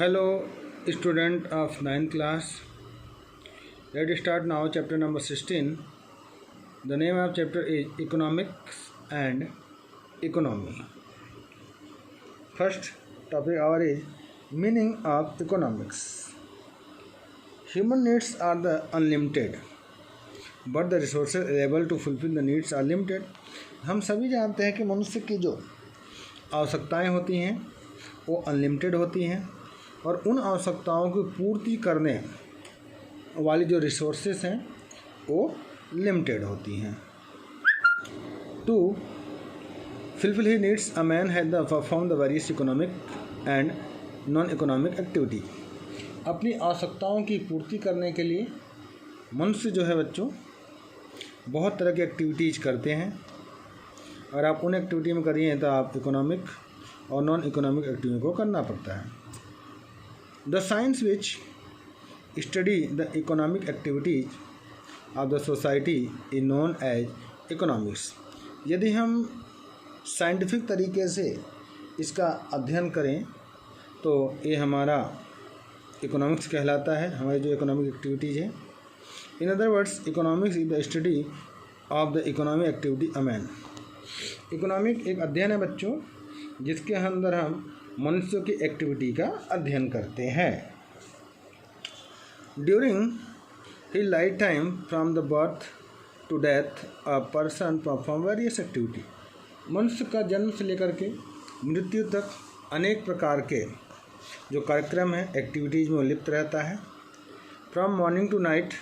Hello, student of ninth class. Let's start now chapter number 16. The name of chapter is Economics and Economy. First topic our is meaning of economics. Human needs are the unlimited, but the resources available to fulfill the needs are limited. हम सभी जानते हैं कि मनुष्य की जो आवश्यकताएं होती हैं वो अनलिमिटेड होती हैं और उन आवश्यकताओं की पूर्ति करने वाली जो रिसोर्सेस हैं वो लिमिटेड होती हैं. To fulfill his needs, a man had to perform the various economic and non-economic activity. अपनी आवश्यकताओं की पूर्ति करने के लिए मनुष्य जो है बच्चों बहुत तरह की एक्टिविटीज़ करते हैं. और आप उन एक्टिविटी में करिए तो आप इकोनॉमिक और नॉन इकोनॉमिक एक्टिविटी को करना पड़ता है. The science which study the economic activities of the society is known as economics. यदि हम साइंटिफिक तरीके से इसका अध्ययन करें तो ये हमारा इकोनॉमिक्स कहलाता है, हमारी जो इकोनॉमिक एक्टिविटीज़ है. In other words economics is the study of the economic activity a man. Economic एक अध्ययन है बच्चों जिसके अंदर हम मनुष्य की एक्टिविटी का अध्ययन करते हैं. During his life time from the birth to death a person perform various activity. मनुष्य का जन्म से लेकर के मृत्यु तक अनेक प्रकार के जो कार्यक्रम हैं एक्टिविटीज़ में वो लिप्त रहता है. From morning to night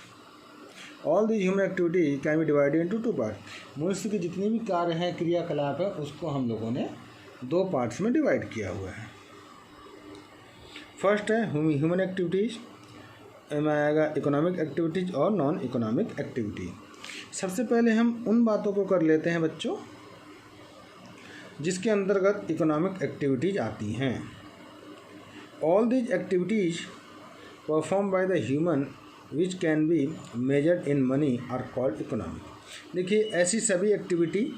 all the human activity can be divided into two part. मनुष्य के जितने भी कार्य हैं क्रियाकलाप है उसको हम लोगों ने दो पार्ट्स में डिवाइड किया हुआ है. फर्स्ट है ह्यूमन एक्टिविटीज़, में आएगा इकोनॉमिक एक्टिविटीज़ और नॉन इकोनॉमिक एक्टिविटी. सबसे पहले हम उन बातों को कर लेते हैं बच्चों जिसके अंतर्गत इकोनॉमिक एक्टिविटीज़ आती हैं. All these activities perform by the human which can be measured in money are called economic. देखिए ऐसी सभी एक्टिविटी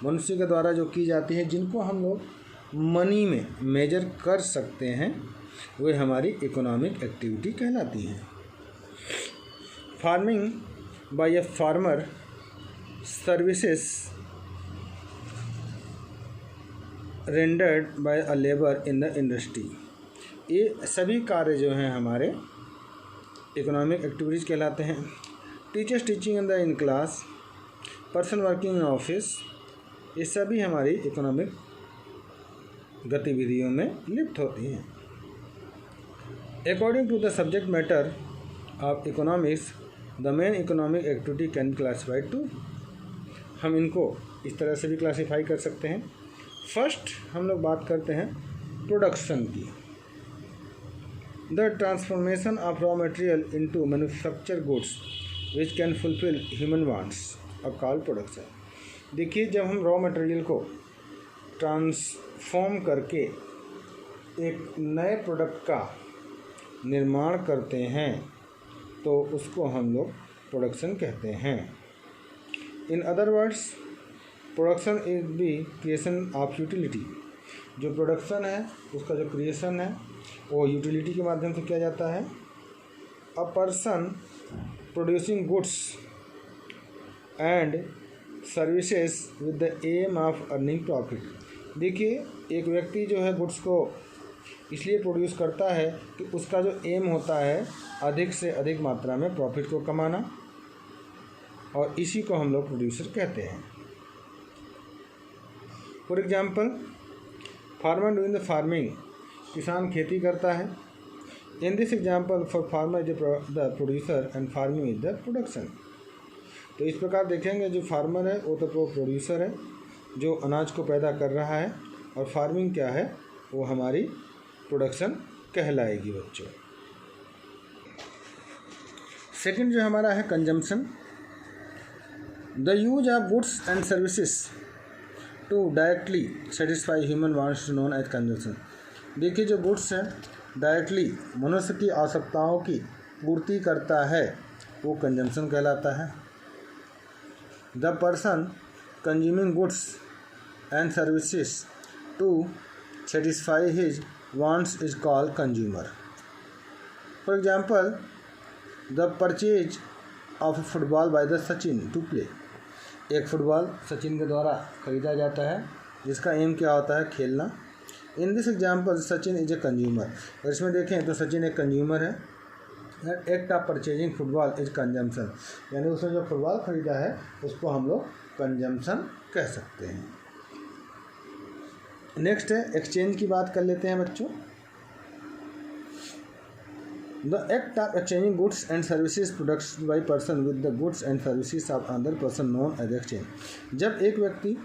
मनुष्य के द्वारा जो की जाती है जिनको हम लोग मनी में मेजर कर सकते हैं वे हमारी इकोनॉमिक एक्टिविटी कहलाती हैं. Farming by a farmer, services rendered by a labour in the industry. ये सभी कार्य जो हैं हमारे इकोनॉमिक एक्टिविटीज़ कहलाते हैं. Teachers teaching in class, person working in office, ये सभी हमारी इकोनॉमिक गतिविधियों में लिप्त होती हैं. According to the subject matter of economics the main economic activity can be classified two. हम इनको इस तरह से भी क्लासीफाई कर सकते हैं. फर्स्ट हम लोग बात करते हैं प्रोडक्शन की. The transformation of raw material into manufacture goods which can fulfil human wants और कॉल्ड प्रोडक्शन. देखिए जब हम रॉ मटेरियल को ट्रांसफॉर्म करके एक नए प्रोडक्ट का निर्माण करते हैं तो उसको हम लोग प्रोडक्शन कहते हैं. In other words production is the creation of utility. जो प्रोडक्शन है उसका जो क्रिएशन है वो यूटिलिटी के माध्यम से किया जाता है. A person producing goods and services with the aim of earning profit. देखिए एक व्यक्ति जो है गुड्स को इसलिए प्रोड्यूस करता है कि उसका जो एम होता है अधिक से अधिक मात्रा में प्रॉफिट को कमाना और इसी को हम लोग प्रोड्यूसर कहते हैं. For example farmer doing the farming, किसान खेती करता है. In this example for farmer is the producer and farming is the production. तो इस प्रकार देखेंगे जो फार्मर है वो तो प्रोड्यूसर है जो अनाज को पैदा कर रहा है और फार्मिंग क्या है वो हमारी प्रोडक्शन कहलाएगी बच्चों. सेकंड जो हमारा है consumption. The use of goods and services to directly satisfy human wants known as consumption. देखिए जो गुड्स है डायरेक्टली मनुष्य की आवश्यकताओं की पूर्ति करता है वो कंजम्पशन कहलाता है. The person consuming goods and services to satisfy his wants is called consumer. For example, the purchase of a football by the Sachin to play. एक फुटबॉल सचिन के द्वारा खरीदा जाता है जिसका एम क्या होता है, खेलना. In this example Sachin is a consumer. और इसमें देखें तो सचिन एक कंज्यूमर है. Act of purchasing football is consumption, यानी उसने जो फुटबॉल खरीदा है उसको हम लोग कंजम्पशन कह सकते हैं. नेक्स्ट है एक्सचेंज की बात कर लेते हैं बच्चों. The act of exchanging goods and services products by person with the goods and services of other person known as exchange. जब एक व्यक्ति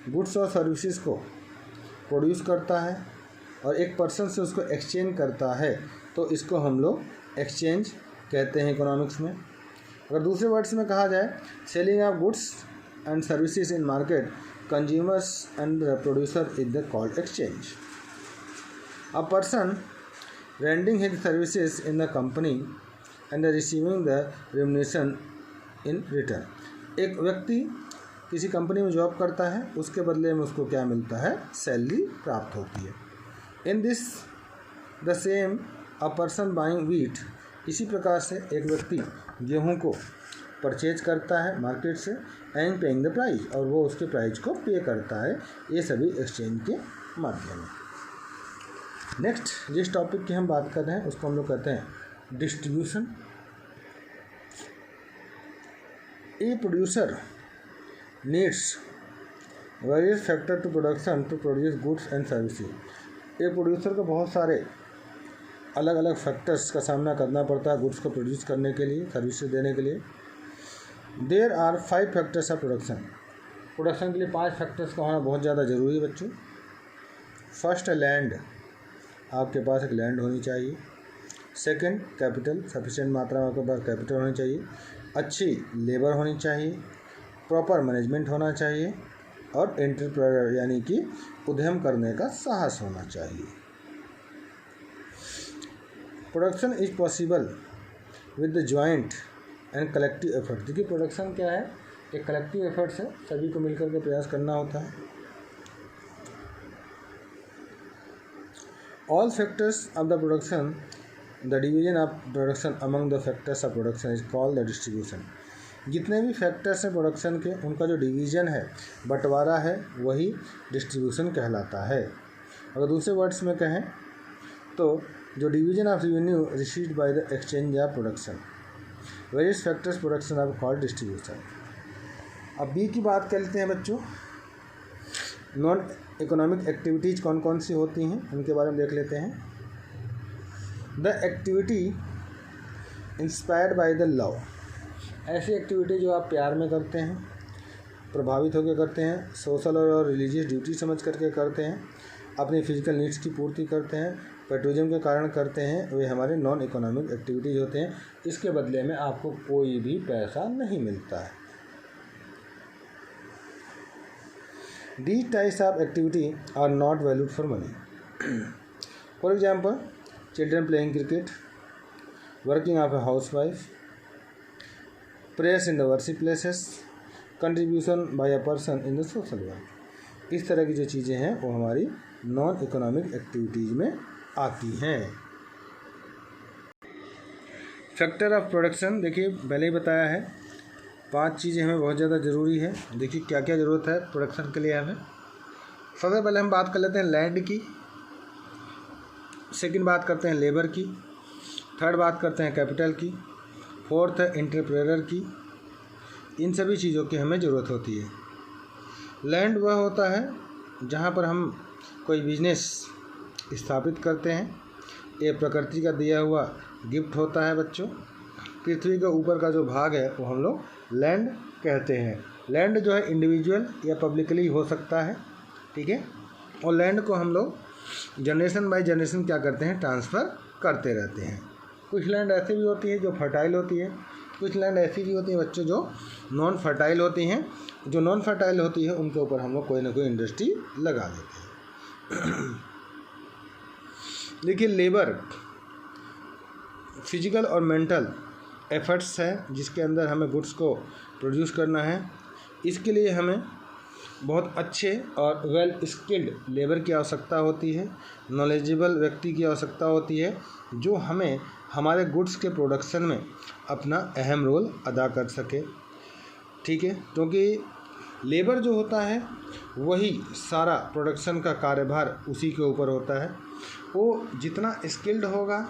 गुड्स और सर्विसेज को प्रोड्यूस करता है और एक पर्सन से उसको एक्सचेंज करता है तो इसको हम लोग एक्सचेंज कहते हैं इकोनॉमिक्स में. अगर दूसरे वर्ड्स में कहा जाए, selling of goods and services in market, consumers and the producer is the called exchange. A person rendering his services in the company and receiving the remuneration in return. एक व्यक्ति किसी company में job करता है, उसके बदले में उसको क्या मिलता है, सैलरी प्राप्त होती है. In this the same a person buying wheat. इसी प्रकार से एक व्यक्ति गेहूं को परचेज करता है मार्केट से एंड पेइंग द प्राइस, और वो उसके प्राइस को पे करता है. ये सभी एक्सचेंज के माध्यम है. नेक्स्ट जिस टॉपिक की हम बात कर रहे हैं उसको हम लोग कहते हैं distribution. A producer needs various factor to production to produce goods and services. एक प्रोड्यूसर को बहुत सारे अलग अलग फैक्टर्स का सामना करना पड़ता है गुड्स को प्रोड्यूस करने के लिए, सर्विसेज देने के लिए. There are 5 factors of production. Production के लिए 5 फैक्टर्स का होना बहुत ज़्यादा ज़रूरी है बच्चों. फर्स्ट है लैंड, आपके पास एक लैंड होनी चाहिए. सेकंड कैपिटल, सफिशिएंट मात्रा में आपके पास कैपिटल होनी चाहिए. अच्छी लेबर होनी चाहिए. प्रॉपर मैनेजमेंट होना चाहिए. और एंटरप्रेन्योर यानी कि उद्यम करने का साहस होना चाहिए. Production is possible with the joint and collective effort. देखिए प्रोडक्शन क्या है, एक कलेक्टिव एफर्ट्स है, सभी को मिलकर के प्रयास करना होता है. All factors of the production, the division of production among the factors of production is called the distribution. जितने भी फैक्टर्स हैं प्रोडक्शन के, उनका जो डिवीजन है, बंटवारा है, वही डिस्ट्रीब्यूशन कहलाता है. अगर दूसरे वर्ड्स में कहें तो जो division of revenue received by the exchange of production, various factors production of called distribution. अब बी की बात कर लेते हैं बच्चों. नॉन इकोनॉमिक एक्टिविटीज़ कौन कौन सी होती हैं उनके बारे में देख लेते हैं. The activity inspired by the love. ऐसी एक्टिविटी जो आप प्यार में करते हैं, प्रभावित होकर करते हैं, सोशल और रिलीजियस ड्यूटी समझ करके करते हैं, अपनी फिजिकल नीड्स की पूर्ति करते हैं, पेट्रोलियम के कारण करते हैं, वे हमारे नॉन इकोनॉमिक एक्टिविटीज़ होते हैं. इसके बदले में आपको कोई भी पैसा नहीं मिलता है. These types of activity are not valued for money. For example, children playing cricket, working of a housewife, prayers in the worship places, contribution by a person in the social work. इस तरह की जो चीज़ें हैं वो हमारी non economic activities में आती हैं. फैक्टर ऑफ प्रोडक्शन, देखिए पहले ही बताया है 5 चीज़ें हमें बहुत ज़्यादा ज़रूरी है. देखिए क्या क्या ज़रूरत है प्रोडक्शन के लिए हमें. सबसे पहले हम बात कर लेते हैं लैंड की. सेकंड बात करते हैं लेबर की. थर्ड बात करते हैं कैपिटल की. फोर्थ है एंटरप्रेन्योर की. इन सभी चीज़ों की हमें ज़रूरत होती है. लैंड वह होता है जहाँ पर हम कोई बिजनेस स्थापित करते हैं. ये प्रकृति का दिया हुआ गिफ्ट होता है बच्चों. पृथ्वी के ऊपर का जो भाग है वो हम लोग लैंड कहते हैं. लैंड जो है इंडिविजुअल या पब्लिकली हो सकता है, ठीक है. और लैंड को हम लोग जनरेशन बाय जनरेशन क्या करते हैं, ट्रांसफ़र करते रहते हैं. कुछ लैंड ऐसी भी होती है जो फर्टाइल होती है, कुछ लैंड ऐसी भी होती है बच्चों जो नॉन फर्टाइल होती हैं. जो नॉन फर्टाइल होती है उनके ऊपर हम लोग कोई ना कोई इंडस्ट्री लगा देते हैं. देखिए लेबर फिजिकल और मेंटल एफर्ट्स है जिसके अंदर हमें गुड्स को प्रोड्यूस करना है. इसके लिए हमें बहुत अच्छे और वेल स्किल्ड लेबर की आवश्यकता होती है, नॉलेजेबल व्यक्ति की आवश्यकता होती है, जो हमें हमारे गुड्स के प्रोडक्शन में अपना अहम रोल अदा कर सके। ठीक है, क्योंकि लेबर जो होता है वही सारा प्रोडक्शन का कार्यभार उसी के ऊपर होता है। वो जितना स्किल्ड होगा,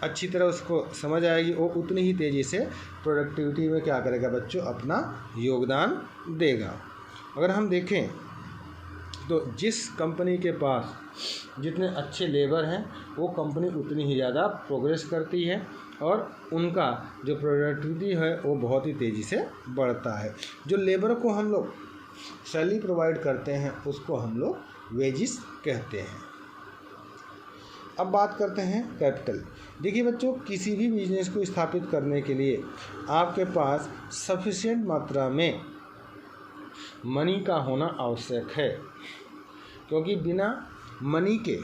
अच्छी तरह उसको समझ आएगी, वो उतनी ही तेज़ी से प्रोडक्टिविटी में क्या करेगा बच्चों, अपना योगदान देगा। अगर हम देखें तो जिस कंपनी के पास जितने अच्छे लेबर हैं वो कंपनी उतनी ही ज़्यादा प्रोग्रेस करती है और उनका जो प्रोडक्टिविटी है वो बहुत ही तेज़ी से बढ़ता है। जो लेबर को हम लोग सैलरी प्रोवाइड करते हैं उसको हम लोग वेजिस कहते हैं। अब बात करते हैं कैपिटल। देखिए बच्चों, किसी भी बिजनेस को स्थापित करने के लिए आपके पास सफिशिएंट मात्रा में मनी का होना आवश्यक है, क्योंकि बिना मनी के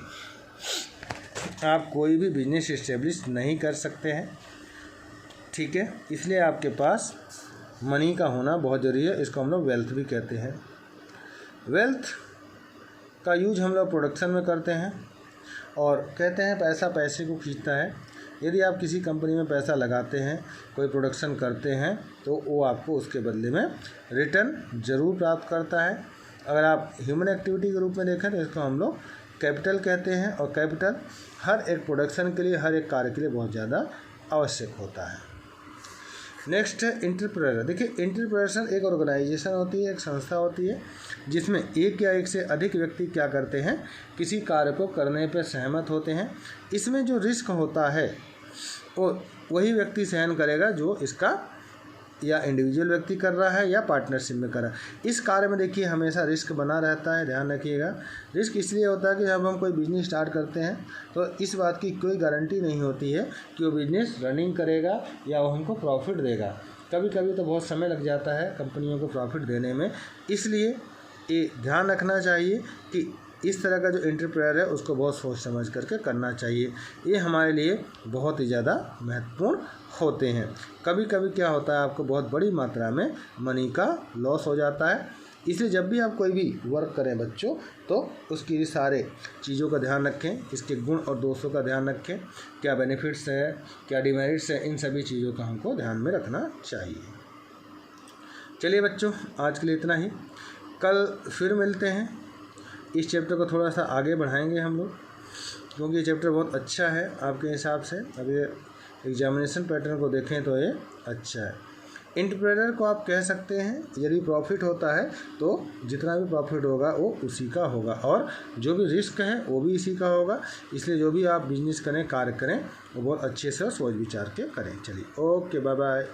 आप कोई भी बिजनेस इस्टेब्लिश नहीं कर सकते हैं। ठीक है, इसलिए आपके पास मनी का होना बहुत ज़रूरी है। इसको हम लोग वेल्थ भी कहते हैं। वेल्थ का यूज हम लोग प्रोडक्शन में करते हैं और कहते हैं पैसा पैसे को खींचता है। यदि आप किसी कंपनी में पैसा लगाते हैं, कोई प्रोडक्शन करते हैं, तो वो आपको उसके बदले में रिटर्न ज़रूर प्राप्त करता है। अगर आप ह्यूमन एक्टिविटी के रूप में देखें तो इसको हम लोग कैपिटल कहते हैं और कैपिटल हर एक प्रोडक्शन के लिए, हर एक कार्य के लिए बहुत ज़्यादा आवश्यक होता है। नेक्स्ट है एंटरप्रेन्योर। देखिए, एंटरप्रेन्योर एक ऑर्गेनाइजेशन होती है, एक संस्था होती है जिसमें एक या एक से अधिक व्यक्ति क्या करते हैं, किसी कार्य को करने पर सहमत होते हैं। इसमें जो रिस्क होता है वो वही व्यक्ति सहन करेगा जो इसका या इंडिविजुअल व्यक्ति कर रहा है या पार्टनरशिप में कर रहा है। इस कार्य में देखिए हमेशा रिस्क बना रहता है, ध्यान रखिएगा। रिस्क इसलिए होता है कि जब हम कोई बिजनेस स्टार्ट करते हैं तो इस बात की कोई गारंटी नहीं होती है कि वो बिजनेस रनिंग करेगा या वो हमको प्रॉफिट देगा। कभी कभी तो बहुत समय लग जाता है कंपनियों को प्रॉफिट देने में। इसलिए ये ध्यान रखना चाहिए कि इस तरह का जो एंटरप्रेन्योर है उसको बहुत सोच समझ करके करना चाहिए। ये हमारे लिए बहुत ही ज़्यादा महत्वपूर्ण होते हैं। कभी कभी क्या होता है, आपको बहुत बड़ी मात्रा में मनी का लॉस हो जाता है। इसलिए जब भी आप कोई भी वर्क करें बच्चों, तो उसकी सारे चीज़ों का ध्यान रखें, इसके गुण और दोषों का ध्यान रखें, क्या बेनिफिट्स है, क्या डिमेरिट्स है, इन सभी चीज़ों का हमको ध्यान में रखना चाहिए। चलिए बच्चों, आज के लिए इतना ही। कल फिर मिलते हैं। इस चैप्टर को थोड़ा सा आगे बढ़ाएंगे हम लोग, क्योंकि ये चैप्टर बहुत अच्छा है आपके हिसाब से। अभी एग्जामिनेशन पैटर्न को देखें तो ये अच्छा है। एंटरप्रेन्योर को आप कह सकते हैं, यदि प्रॉफिट होता है तो जितना भी प्रॉफिट होगा वो उसी का होगा और जो भी रिस्क है वो भी इसी का होगा। इसलिए जो भी आप बिजनेस करें, कार्य करें, वो बहुत अच्छे से सोच विचार के करें। चलिए, ओके, बाय बाय।